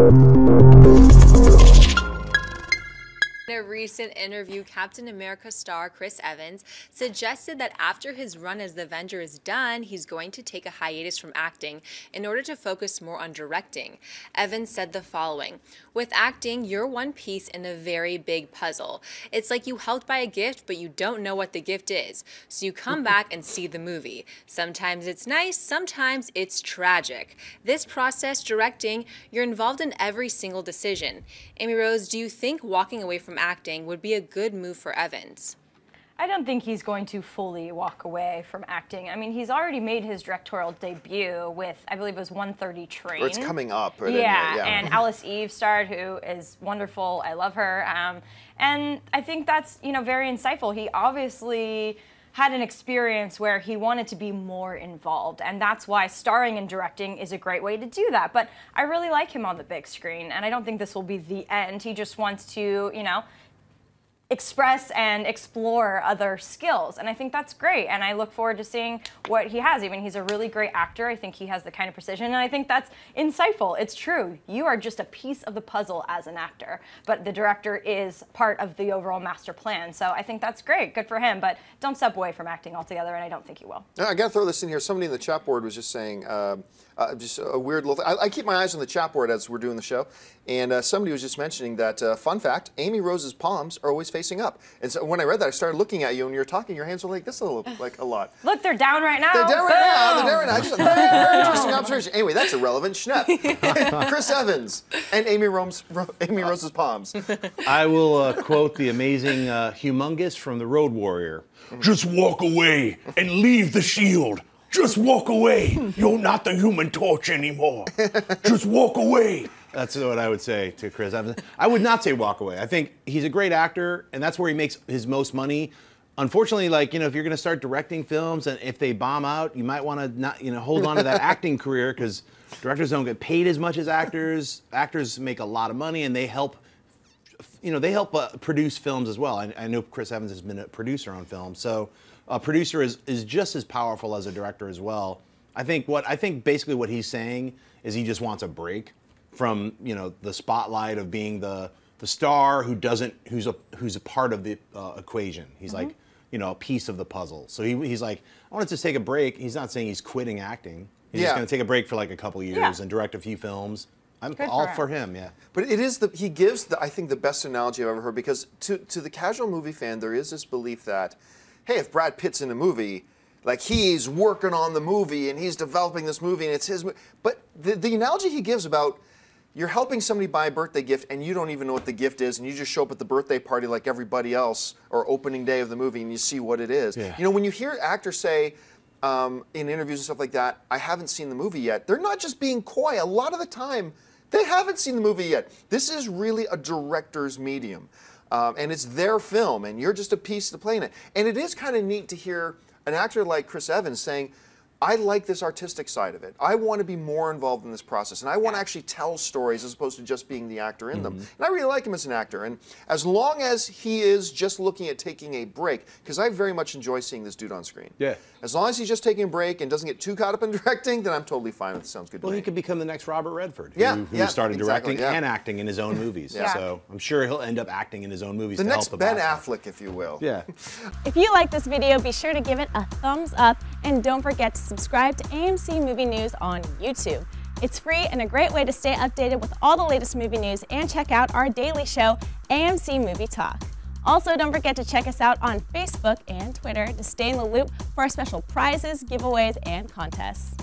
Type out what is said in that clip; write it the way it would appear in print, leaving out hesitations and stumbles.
In a recent interview, Captain America star Chris Evans suggested that after his run as the Avenger is done, he's going to take a hiatus from acting in order to focus more on directing. Evans said the following: "With acting, you're one piece in a very big puzzle. It's like you helped by a gift, but you don't know what the gift is. So you come back and see the movie. Sometimes it's nice, sometimes it's tragic. This process, directing, you're involved in every single decision." Amy Rose, do you think walking away from acting would be a good move for Evans? I don't think he's going to fully walk away from acting. I mean, he's already made his directorial debut with, I believe it was 1:30 Train. Or it's coming up. Right? Yeah, and Alice Eve starred, who is wonderful. I love her. And I think that's, very insightful. He obviously had an experience where he wanted to be more involved, and that's why starring and directing is a great way to do that. But I really like him on the big screen, and I don't think this will be the end. He just wants to, express and explore other skills, and I think that's great, and I look forward to seeing what he has. Even he's a really great actor. I think he has the kind of precision, and I think that's insightful. It's true. You are just a piece of the puzzle as an actor, but the director is part of the overall master plan, so I think that's great. Good for him, but don't step away from acting altogether, and I don't think he will. I gotta throw this in here. Somebody in the chat board was just saying, just a weird little thing. I keep my eyes on the chat board as we're doing the show, and somebody was just mentioning that, fun fact, Amy Rose's palms are always facing up. And so when I read that, I started looking at you, and you're talking, your hands were like this a lot. Look, they're down right now. They're down right now. They're down right now. Just a very interesting observation. Anyway, that's irrelevant. Schnepp. Chris Evans and Amy Rose's palms. I will quote the amazing Humongous from The Road Warrior. Just walk away and leave the shield. Just walk away. You're not the Human Torch anymore. Just walk away. That's what I would say to Chris Evans. I would not say walk away. I think he's a great actor, and that's where he makes his most money. Unfortunately, if you're going to start directing films, and if they bomb out, you might want to not, hold on to that acting career, because directors don't get paid as much as actors. Actors make a lot of money, and they help, produce films as well. I know Chris Evans has been a producer on films, so a producer is just as powerful as a director as well. I think basically what he's saying is he just wants a break from the spotlight of being the star who's a part of the equation. He's like a piece of the puzzle. So he's like, I want to just take a break. He's not saying he's quitting acting. He's just going to take a break for like a couple years and direct a few films. I'm all for him, yeah. But it is he gives I think the best analogy I've ever heard, because to the casual movie fan, there is this belief that, hey, if Brad Pitt's in a movie, like he's working on the movie and he's developing this movie and it's his movie. But the analogy he gives about you're helping somebody buy a birthday gift and you don't even know what the gift is, and you just show up at the birthday party like everybody else, or opening day of the movie, and you see what it is. Yeah. When you hear actors say in interviews and stuff like that, I haven't seen the movie yet, they're not just being coy. A lot of the time, they haven't seen the movie yet. This is really a director's medium. And it's their film, and you're just a piece to play in it. And it is kind of neat to hear an actor like Chris Evans saying, I like this artistic side of it. I want to be more involved in this process, and I want to actually tell stories as opposed to just being the actor in them. And I really like him as an actor. And as long as he is just looking at taking a break, because I very much enjoy seeing this dude on screen. Yeah. As long as he's just taking a break and doesn't get too caught up in directing, then I'm totally fine with it. Sounds good to me. Well, he could become the next Robert Redford, who started directing and acting in his own movies. So I'm sure he'll end up acting in his own movies. The to next help Ben Affleck, if you will. Yeah. If you like this video, be sure to give it a thumbs up, and don't forget to subscribe to AMC Movie News on YouTube. It's free and a great way to stay updated with all the latest movie news, and check out our daily show, AMC Movie Talk. Also, don't forget to check us out on Facebook and Twitter to stay in the loop for our special prizes, giveaways, and contests.